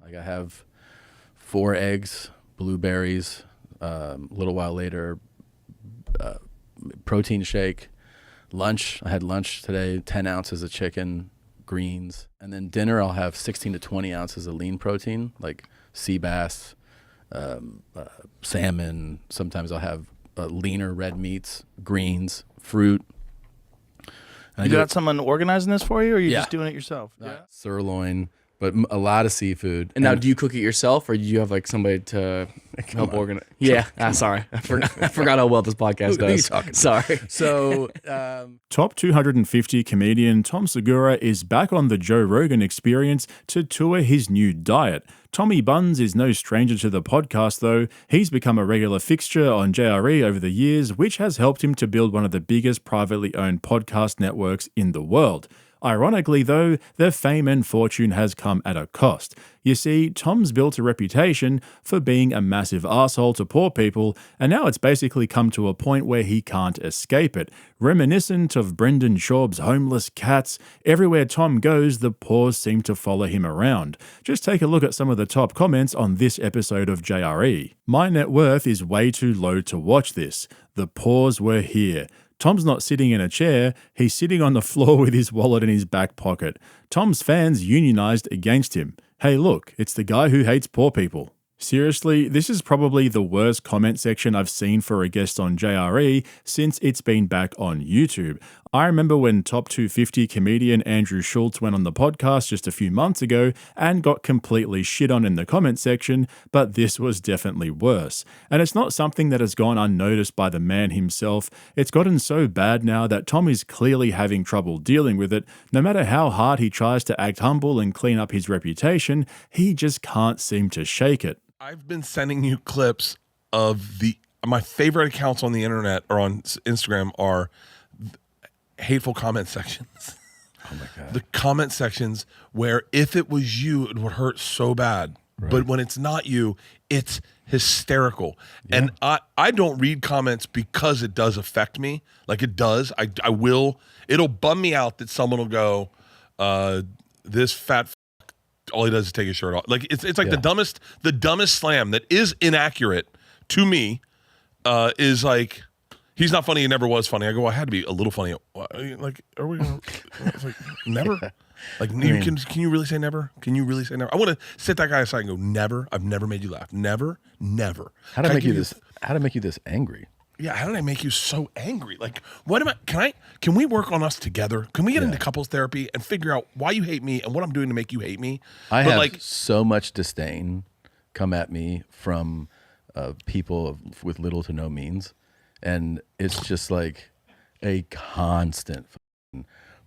Like I have 4 eggs, blueberries, a little while later, protein shake, lunch. I had lunch today, 10 ounces of chicken, greens. And then dinner, I'll have 16 to 20 ounces of lean protein, like sea bass, salmon. Sometimes I'll have leaner red meats, greens, fruit. And you got someone organizing this for you, or are you just doing it yourself? Sirloin, but a lot of seafood. And now, do you cook it yourself, or do you have like somebody to help organize? Yeah, sorry, I forgot how well this podcast does. Who are you talking to? Sorry. So, Top 250 comedian Tom Segura is back on the Joe Rogan Experience to tour his new diet. Tommy Buns is no stranger to the podcast, though. He's become a regular fixture on JRE over the years, which has helped him to build one of the biggest privately owned podcast networks in the world. Ironically, though, their fame and fortune has come at a cost. You see, Tom's built a reputation for being a massive asshole to poor people, and now it's basically come to a point where he can't escape it. Reminiscent of Brendan Schaub's homeless cats, everywhere Tom goes, the paws seem to follow him around. Just take a look at some of the top comments on this episode of JRE. My net worth is way too low to watch this. The paws were here. Tom's not sitting in a chair, he's sitting on the floor with his wallet in his back pocket. Tom's fans unionized against him. Hey look, it's the guy who hates poor people. Seriously, this is probably the worst comment section I've seen for a guest on JRE since it's been back on YouTube. I remember when top 250 comedian Andrew Schulz went on the podcast just a few months ago and got completely shit on in the comment section, but this was definitely worse. And it's not something that has gone unnoticed by the man himself. It's gotten so bad now that Tom is clearly having trouble dealing with it. No matter how hard he tries to act humble and clean up his reputation, he just can't seem to shake it. I've been sending you clips of my favorite accounts on the internet or on Instagram are hateful comment sections. oh my God. The comment sections where if it was you, it would hurt so bad. Right. But when it's not you, it's hysterical. Yeah. And I don't read comments because it does affect me. Like it does. I will. It'll bum me out that someone will go, this fat all he does is take his shirt off. Like it's like the dumbest slam that is inaccurate to me is like, he's not funny, he never was funny. I go, well, I had to be a little funny. Like, are we gonna like never? Like can you really say never? Can you really say never? I want to sit that guy aside and go, never. I've never made you laugh. Never. How to make you this angry? Yeah, how did I make you so angry? Like, what am I? Can we work on us together? Can we get into couples therapy and figure out why you hate me and what I'm doing to make you hate me? I have so much disdain come at me from people with little to no means, and it's just like a constant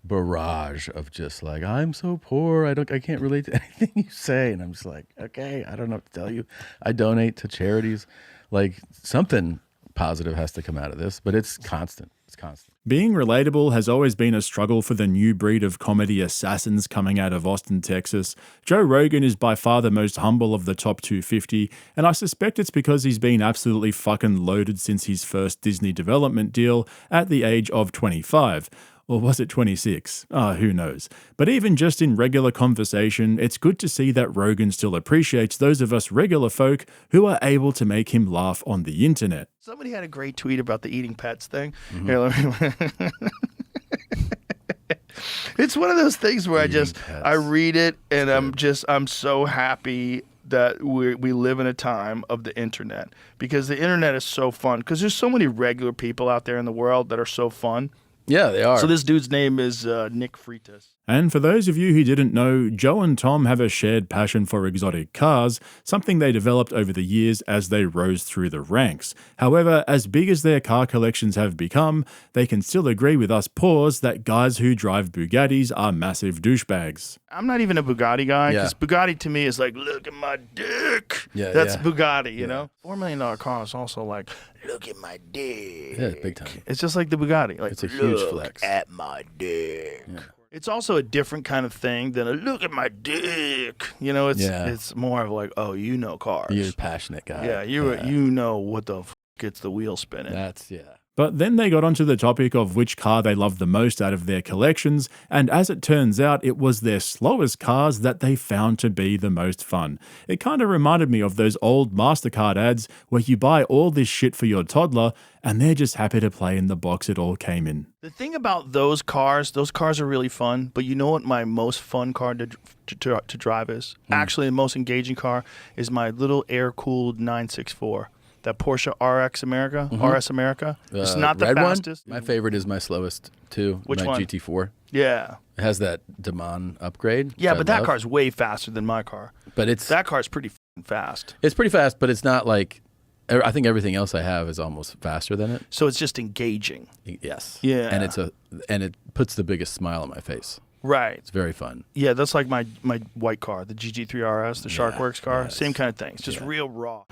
barrage of just like, I'm so poor, I can't relate to anything you say, and I'm just like, okay, I don't know what to tell you. I donate to charities, like something positive has to come out of this, but it's constant. It's constant. Being relatable has always been a struggle for the new breed of comedy assassins coming out of Austin, Texas. Joe Rogan is by far the most humble of the top 250, and I suspect it's because he's been absolutely fucking loaded since his first Disney development deal at the age of 25. Or was it 26? Who knows. But even just in regular conversation, it's good to see that Rogan still appreciates those of us regular folk who are able to make him laugh on the internet. Somebody had a great tweet about the eating pets thing. Mm-hmm. Here, let me... It's one of those things where I read it and I'm so happy that we live in a time of the internet, because the internet is so fun, because there's so many regular people out there in the world that are so fun. Yeah, they are. So this dude's name is Nick Freitas. And for those of you who didn't know, Joe and Tom have a shared passion for exotic cars, something they developed over the years as they rose through the ranks. However, as big as their car collections have become, they can still agree with us poors that guys who drive Bugattis are massive douchebags. I'm not even a Bugatti guy, because Bugatti to me is like, look at my dick. Yeah, That's Bugatti, you know? $4 million car is also like, look at my dick. Yeah, big time. It's just like the Bugatti. Like, it's a huge flex. Look at my dick. Yeah. It's also a different kind of thing than a look at my dick. You know, it's more of like, oh, you know cars. You're a passionate guy. Yeah, you know what the f*** gets the wheel spinning. That's, But then they got onto the topic of which car they loved the most out of their collections, and as it turns out, it was their slowest cars that they found to be the most fun. It kind of reminded me of those old MasterCard ads where you buy all this shit for your toddler, and they're just happy to play in the box it all came in. The thing about those cars are really fun, but you know what my most fun car to drive is? Actually, the most engaging car is my little air-cooled 964. That Porsche RS America. It's not the red fastest. One? My favorite is my slowest too. Which my one? GT4. Yeah. It has that D-Man upgrade. Yeah, which but I that love. car's way faster than my car. But it's That car's pretty fast. It's pretty fast, but it's not like. I think everything else I have is almost faster than it. So it's just engaging. Yes. Yeah. And it puts the biggest smile on my face. Right. It's very fun. Yeah, that's like my white car, the GT3 RS, the Sharkworks car. Same kind of thing. It's just real raw.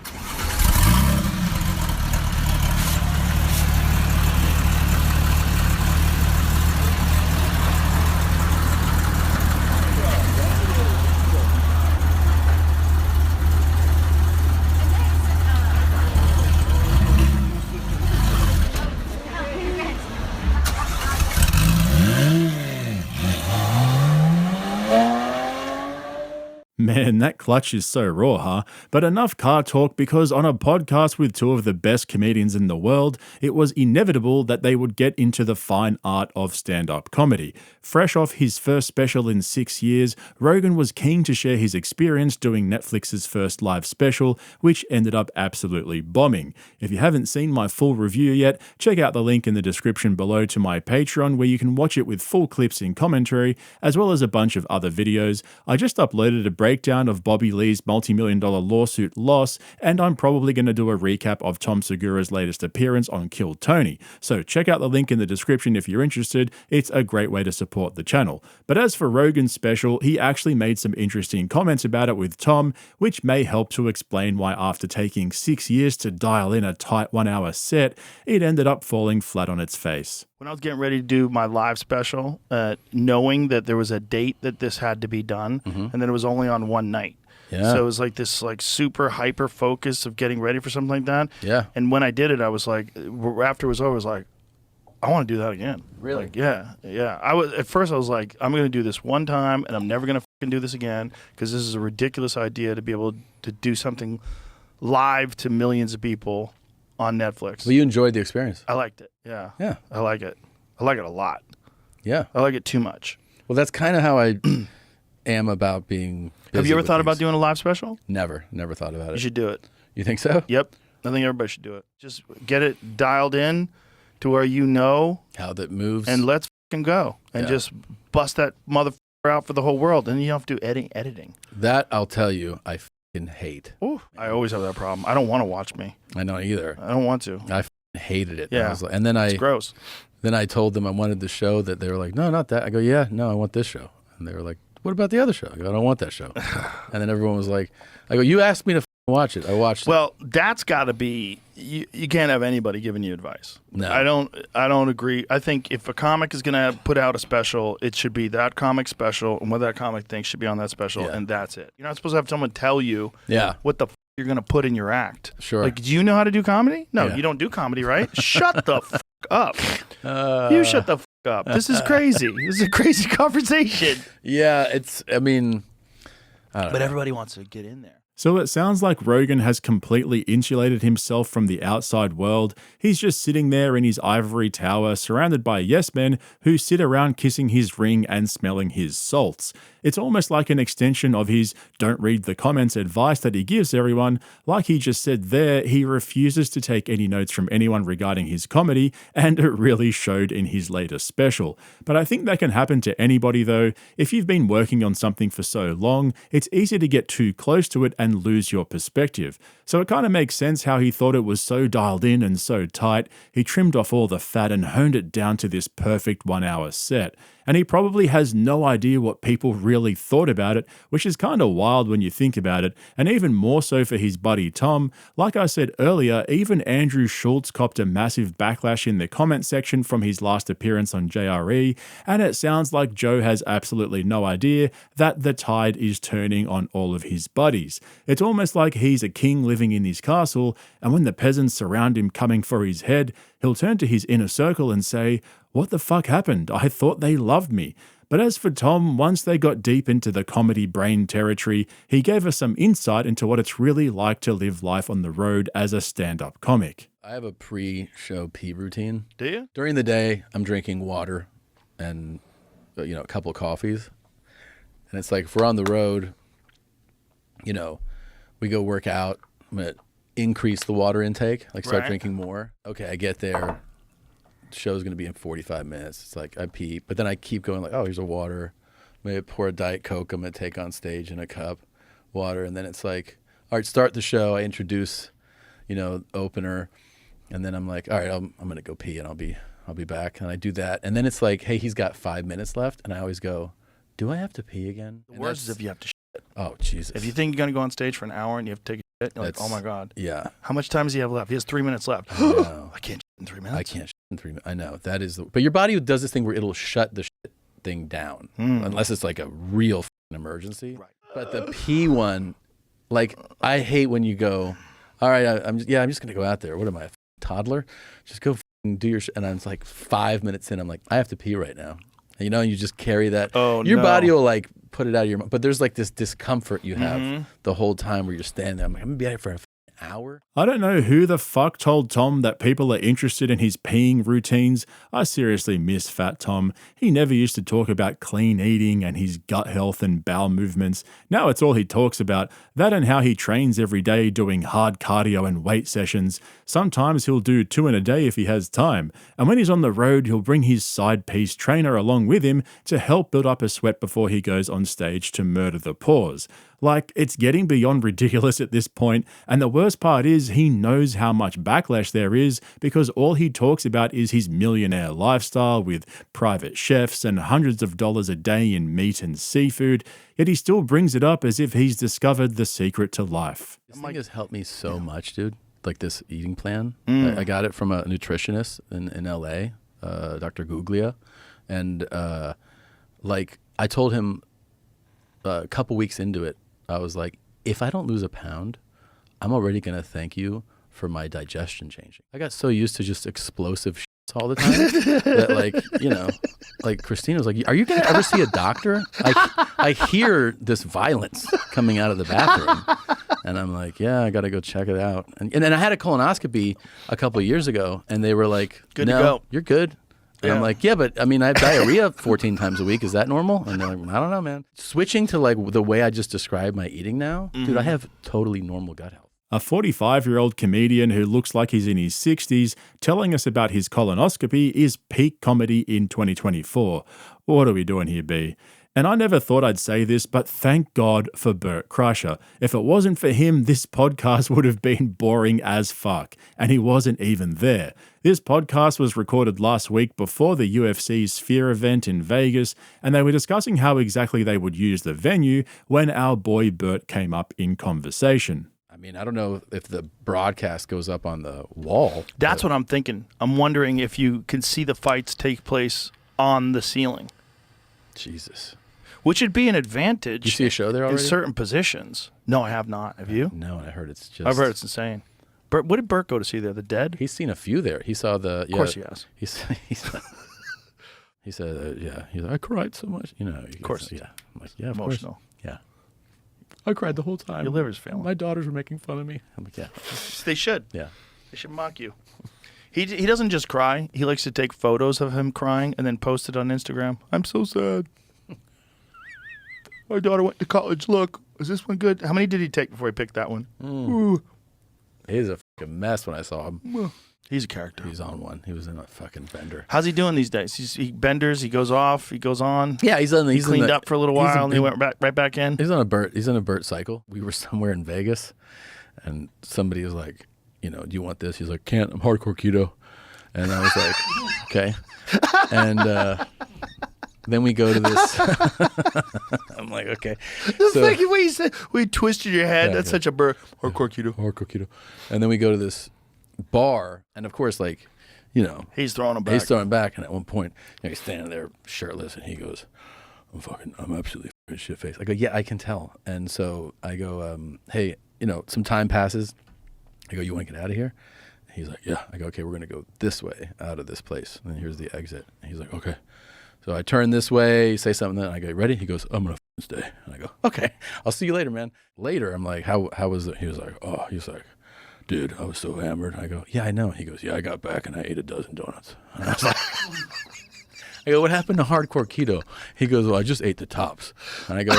Man, that clutch is so raw, huh? But enough car talk, because on a podcast with two of the best comedians in the world, it was inevitable that they would get into the fine art of stand-up comedy. Fresh off his first special in 6 years, Rogan was keen to share his experience doing Netflix's first live special, which ended up absolutely bombing. If you haven't seen my full review yet, check out the link in the description below to my Patreon, where you can watch it with full clips in commentary, as well as a bunch of other videos. I just uploaded a breakdown of Bobby Lee's multi-million-dollar lawsuit loss, and I'm probably going to do a recap of Tom Segura's latest appearance on Kill Tony. So check out the link in the description if you're interested. It's a great way to support the channel. But as for Rogan's special, he actually made some interesting comments about it with Tom, which may help to explain why after taking 6 years to dial in a tight 1 hour set, it ended up falling flat on its face. When I was getting ready to do my live special, knowing that there was a date that this had to be done, and then it was only on one night. Yeah. So it was like this super hyper focus of getting ready for something like that. Yeah. And when I did it, I was like, after it was over, I was like, I want to do that again. Really? Like, yeah. At first I was like, I'm going to do this one time and I'm never going to fucking do this again, because this is a ridiculous idea to be able to do something live to millions of people on Netflix. Well, you enjoyed the experience. I liked it. Yeah. Yeah. I like it. I like it a lot. Yeah. I like it too much. Well, that's kind of how I am about being busy. Have you ever with thought about things. doing a live special? Never thought about You it. should do it. You think so? Yep. I think everybody should do it. Just get it dialed in to where you know, How that moves. and let's fucking go. And Yeah. just bust that motherfucker out for the whole world. And you don't have to do editing. That I'll tell you, I fucking hate. Ooh, I always have that problem. I don't want to watch me. I don't either. I don't want to. I fucking hated it. Yeah. And, I was like, and then It's gross. Then I told them I wanted the show. That they were like, no, not that. I go, yeah, no, I want this show. And they were like, what about the other show? I go, I don't want that show. And then everyone was like, I go, you asked me to watch it. I watched it. Well, that's got to be. You can't have anybody giving you advice. No. I don't agree. I think if a comic is gonna put out a special, it should be that comic special, and what that comic thinks should be on that special, Yeah. and that's it. You're not supposed to have someone tell you Yeah. what the you're gonna put in your act. Sure. Like, do you know how to do comedy? No, Yeah. you don't do comedy, right? Shut the up. You shut the up. This is crazy. This is a crazy conversation. Yeah, I mean, I don't But know. everybody wants to get in there. So it sounds like Rogan has completely insulated himself from the outside world. He's just sitting there in his ivory tower, surrounded by yes men who sit around kissing his ring and smelling his salts. It's almost like an extension of his don't read the comments advice that he gives everyone. Like he just said there, he refuses to take any notes from anyone regarding his comedy, and it really showed in his latest special. But I think that can happen to anybody though. If you've been working on something for so long, it's easy to get too close to it and lose your perspective. So it kind of makes sense how he thought it was so dialed in and so tight, he trimmed off all the fat and honed it down to this perfect 1 hour set. And he probably has no idea what people really thought about it, which is kind of wild when you think about it, and even more so for his buddy Tom. Like I said earlier, even Andrew Schulz copped a massive backlash in the comment section from his last appearance on JRE, and it sounds like Joe has absolutely no idea that the tide is turning on all of his buddies. It's almost like he's a king living in his castle, and when the peasants surround him coming for his head, he'll turn to his inner circle and say, "What the fuck happened? I thought they loved me." But as for Tom, once they got deep into the comedy brain territory, he gave us some insight into what it's really like to live life on the road as a stand-up comic. I have a pre-show pee routine. Do you? During the day, I'm drinking water and a couple of coffees. And it's like if we're on the road, we go work out. I'm going to increase the water intake, start drinking more. Okay, I get there. Show's going to be in 45 minutes. It's like I pee, but then I keep going like, oh, here's a water. Maybe pour a Diet Coke I'm going to take on stage in a cup, water. And then it's like, all right, start the show. I introduce, opener. And then I'm like, all right, I'm going to go pee and I'll be back. And I do that. And then it's like, hey, he's got 5 minutes left. And I always go, do I have to pee again? The worst is if you have to shit. Oh, Jesus. If you think you're going to go on stage for an hour and you have to take a shit, you're like, oh my God. Yeah. How much time does he have left? He has 3 minutes left. I know. I can't shit in 3 minutes. I can't shit in 3 minutes. I know. That is but your body does this thing where it'll shut the shit thing down. Unless it's like a real emergency. Right. But the pee one, I hate when you go, all right, I'm just going to go out there. What am I, a toddler? Just go do your shit. And I'm like 5 minutes in, I'm like, I have to pee right now. And, you just carry that. Oh, your body will put it out of your mouth. But there's this discomfort you have the whole time where you're standing there. I'm like, I'm going to be out here for an hour. I don't know who the fuck told Tom that people are interested in his peeing routines. I seriously miss Fat Tom. He never used to talk about clean eating and his gut health and bowel movements. Now it's all he talks about. That and how he trains every day doing hard cardio and weight sessions. Sometimes he'll do 2 in a day if he has time. And when he's on the road, he'll bring his side piece trainer along with him to help build up a sweat before he goes on stage to murder the pause. It's getting beyond ridiculous at this point, and the worst part is he knows how much backlash there is because all he talks about is his millionaire lifestyle with private chefs and hundreds of dollars a day in meat and seafood, yet he still brings it up as if he's discovered the secret to life. This thing has helped me so much, dude. This eating plan. I got it from a nutritionist in LA, Dr. Guglia, and I told him a couple weeks into it, I was like, if I don't lose a pound, I'm already going to thank you for my digestion changing. I got so used to just explosive shits all the time that Christina was like, are you going to ever see a doctor? I hear this violence coming out of the bathroom. And I'm like, yeah, I got to go check it out. And then I had a colonoscopy a couple of years ago and they were like, good to go. You're good. And I'm like, yeah, but I mean, I have diarrhea 14 times a week. Is that normal? And they're like, I don't know, man. Switching to the way I just described my eating now, dude, I have totally normal gut health. A 45-year-old comedian who looks like he's in his 60s telling us about his colonoscopy is peak comedy in 2024. What are we doing here, B? And I never thought I'd say this, but thank God for Bert Kreischer. If it wasn't for him, this podcast would have been boring as fuck. And he wasn't even there. This podcast was recorded last week before the UFC Sphere event in Vegas, and they were discussing how exactly they would use the venue when our boy Bert came up in conversation. I mean, I don't know if the broadcast goes up on the wall. That's what I'm thinking. I'm wondering if you can see the fights take place on the ceiling. Jesus. Which would be an advantage. You see a show there already? In certain positions. No, I have not. Have you? No, I heard it's just... I've heard it's insane. Bert, what did Bert go to see there? The Dead? He's seen a few there. He saw the... Of course he has. He said, yeah. He's like, I cried so much. Of course. Yeah. I'm like, yeah, of emotional. course. Yeah. I cried the whole time. Your liver's failing. My daughters were making fun of me. I'm like, yeah. They should. Yeah. They should mock you. He doesn't just cry. He likes to take photos of him crying and then post it on Instagram. I'm so sad. My daughter went to college. Look, is this one good? How many did he take before he picked that one? He's a fucking mess when I saw him. He's a character. He's on one. He was in a fucking bender. How's he doing these days? He benders. He goes off. He goes on. Yeah, he's cleaned up for a little while and he went right back in. He's on a Bert cycle. We were somewhere in Vegas, and somebody was like, do you want this? He's like, can't. I'm hardcore keto. And I was like, okay. And Then we go to this. I'm like, okay. The fucking way you said, we twisted your head. That's such a hardcore keto. And then we go to this bar, and of course, like, you know, he's throwing him back. And at one point, you know, he's standing there shirtless, and he goes, I'm absolutely fucking shit-faced. I go, yeah, I can tell. And so I go, hey, you know, some time passes. I go, you want to get out of here? And he's like, yeah. I go, okay, we're going to go this way out of this place. And here's the exit. And he's like, okay. So I turn this way, say something, then I go, ready? He goes, I'm going to stay. And I go, okay, I'll see you later, man. Later, I'm like, how was it? He was like, dude, I was so hammered. I go, yeah, I know. He goes, yeah, I got back and I ate a dozen donuts. And I was like, I go, what happened to hardcore keto? He goes, well, I just ate the tops. And I go,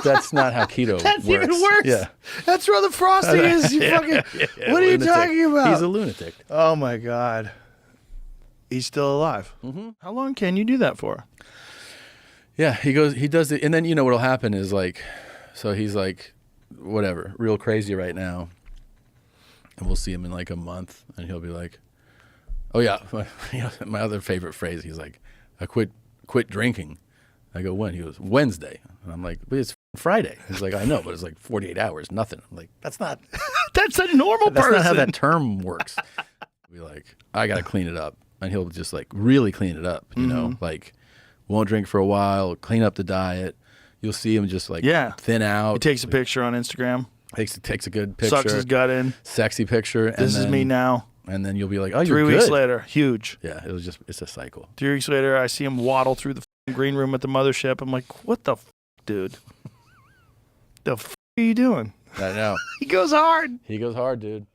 that's not how keto works. That's even worse. Yeah. That's where the frosting is. You fucking, what are you talking about? He's a lunatic. Oh, my God. He's still alive. Mm-hmm. How long can you do that for? Yeah, he does it. And then, you know, what'll happen is like, so he's like, whatever, real crazy right now. And we'll see him in like a month, and he'll be like, oh, yeah, my other favorite phrase, he's like, I quit drinking. I go, when? He goes, Wednesday. And I'm like, but it's Friday. He's like, I know, but it's like 48 hours, nothing. I'm like, that's not. That's a normal person. That's not how that term works. Be like, I got to clean it up. And he'll just like really clean it up, you know, like won't drink for a while, clean up the diet. You'll see him just like thin out. He takes a picture on Instagram. Takes a good picture. Sucks his gut in. Sexy picture. This is me now. And then you'll be like, oh, you're 3 good. weeks later, huge. Yeah, it's a cycle. 3 weeks later, I see him waddle through the green room at the mothership. I'm like, what the dude? The are you doing? I know. He goes hard. He goes hard, dude.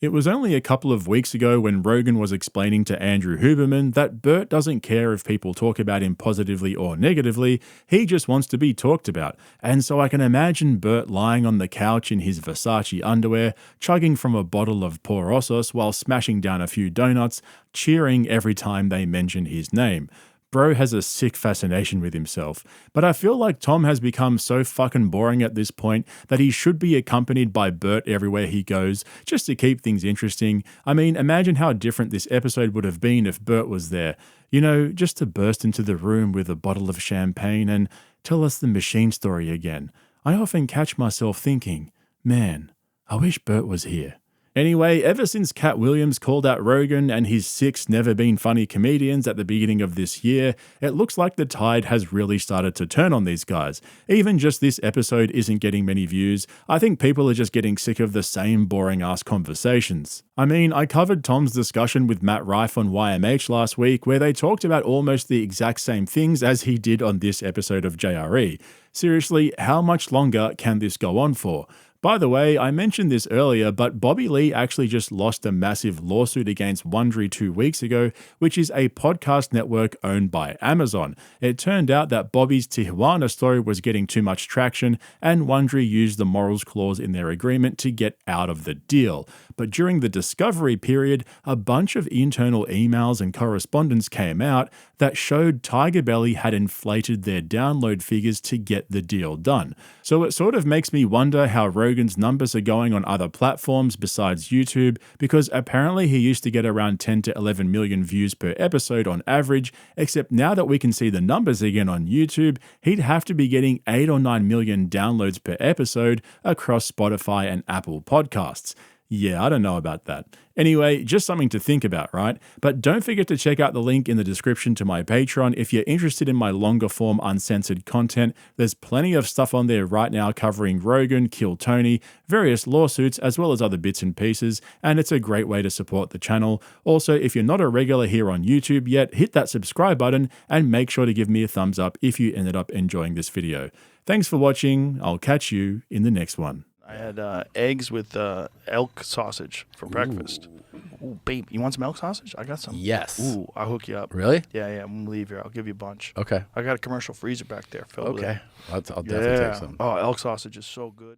It was only a couple of weeks ago when Rogan was explaining to Andrew Huberman that Bert doesn't care if people talk about him positively or negatively, he just wants to be talked about. And so I can imagine Bert lying on the couch in his Versace underwear, chugging from a bottle of Porosos while smashing down a few donuts, cheering every time they mention his name. Bro has a sick fascination with himself, but I feel like Tom has become so fucking boring at this point that he should be accompanied by Bert everywhere he goes, just to keep things interesting. I mean, imagine how different this episode would have been if Bert was there. You know, just to burst into the room with a bottle of champagne and tell us the machine story again. I often catch myself thinking, man, I wish Bert was here. Anyway, ever since Cat Williams called out Rogan and his 6 never-been-funny comedians at the beginning of this year, it looks like the tide has really started to turn on these guys. Even just this episode isn't getting many views. I think people are just getting sick of the same boring-ass conversations. I mean, I covered Tom's discussion with Matt Rife on YMH last week, where they talked about almost the exact same things as he did on this episode of JRE. Seriously, how much longer can this go on for? By the way, I mentioned this earlier, but Bobby Lee actually just lost a massive lawsuit against Wondery 2 weeks ago, which is a podcast network owned by Amazon. It turned out that Bobby's Tijuana story was getting too much traction, and Wondery used the morals clause in their agreement to get out of the deal. But during the discovery period, a bunch of internal emails and correspondence came out that showed Tiger Belly had inflated their download figures to get the deal done. So it sort of makes me wonder how Rogan's numbers are going on other platforms besides YouTube, because apparently he used to get around 10 to 11 million views per episode on average, except now that we can see the numbers again on YouTube, he'd have to be getting 8 or 9 million downloads per episode across Spotify and Apple Podcasts. Yeah, I don't know about that. Anyway, just something to think about, right? But don't forget to check out the link in the description to my Patreon if you're interested in my longer form uncensored content. There's plenty of stuff on there right now covering Rogan, Kill Tony, various lawsuits, as well as other bits and pieces, and it's a great way to support the channel. Also, if you're not a regular here on YouTube yet, hit that subscribe button and make sure to give me a thumbs up if you ended up enjoying this video. Thanks for watching. I'll catch you in the next one. I had eggs with elk sausage for breakfast. Ooh, babe, you want some elk sausage? I got some. Yes. Ooh, I'll hook you up. Really? Yeah, I'm going to leave here. I'll give you a bunch. Okay. I got a commercial freezer back there filled with it. I'll definitely take some. Oh, elk sausage is so good.